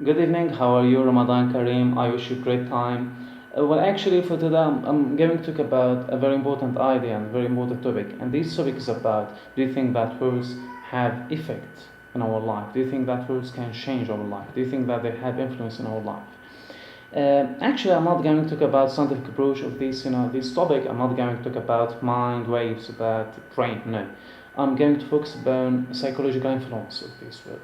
Good evening, how are you? Ramadan Kareem, I wish you a great time. Well, actually, for today, I'm going to talk about a very important idea and very important topic. And this topic is about, do you think that words have effect in our life? Do you think that words can change our life? Do you think that they have influence in our life? Actually, I'm not going to talk about scientific approach of this topic. I'm not going to talk about mind waves, about brain. No, I'm going to focus on psychological influence of this word.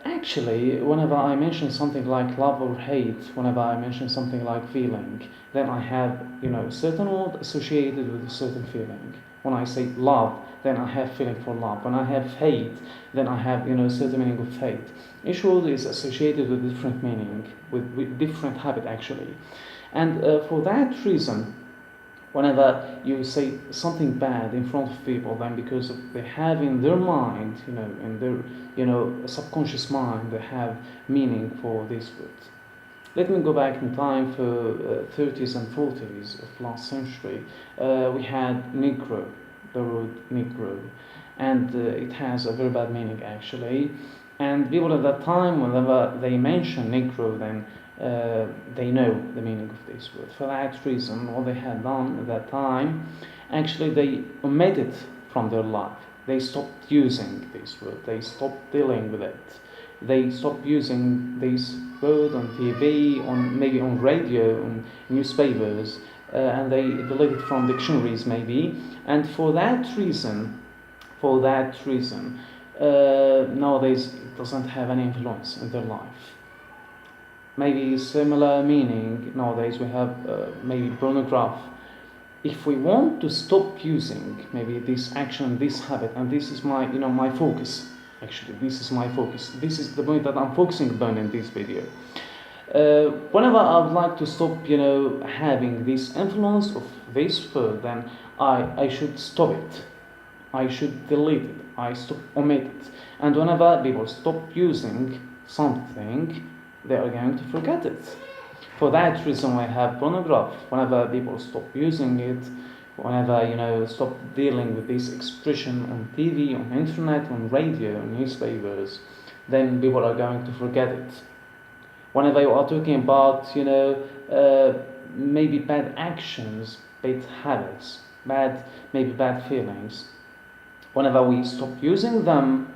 Actually, whenever I mention something like love or hate, whenever I mention something like feeling, then I have, a certain word associated with a certain feeling. When I say love, then I have feeling for love. When I have hate, then I have, a certain meaning of hate. Each word is associated with different meaning, with different habit actually. And for that reason, whenever you say something bad in front of people, then because they have in their mind, in their subconscious mind, they have meaning for this word. Let me go back in time for 30s and 40s of last century. We had Negro, the word Negro, and it has a very bad meaning actually. And people at that time, whenever they mention Negro, then they know the meaning of this word. For that reason, what they had done at that time, actually they omitted from their life. They stopped using this word. They stopped dealing with it. They stopped using this word on TV, maybe on radio, on newspapers, and they deleted from dictionaries maybe. And for that reason, nowadays it doesn't have any influence in their life. Maybe similar meaning nowadays we have maybe pornography. If we want to stop using maybe this action, this habit, and this is my focus. Actually, this is my focus. This is the point that I'm focusing on in this video. Whenever I would like to stop, having this influence of this word, then I should stop it. I should delete it. I stop omit it. And whenever people stop using something, they are going to forget it. For that reason, I have pornography. Whenever people stop using it, whenever stop dealing with this expression on TV, on internet, on radio, on newspapers, then people are going to forget it. Whenever you are talking about maybe bad actions, bad habits, maybe bad feelings, whenever we stop using them,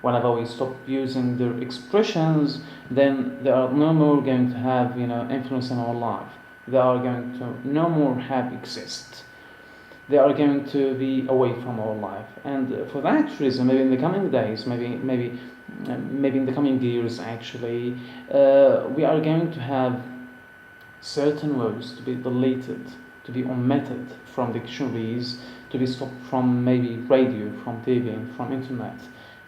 whenever we stop using their expressions, then they are no more going to have influence in our life. They are going to no more have exist. They are going to be away from our life. And for that reason, maybe in the coming days, maybe in the coming years actually, we are going to have certain words to be deleted, to be omitted from dictionaries, to be stopped from maybe radio, from TV, from internet.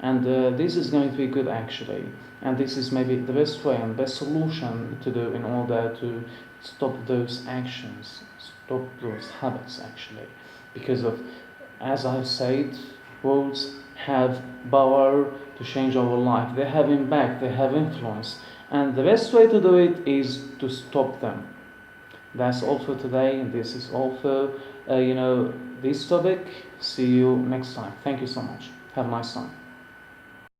And this is going to be good actually. And this is maybe the best way and best solution to do in order to stop those actions, stop those habits actually. Because of, as I've said, words have power to change our life. They have impact, they have influence. And the best way to do it is to stop them. That's all for today, and this is all for this topic. See you next time. Thank you so much. Have a nice time.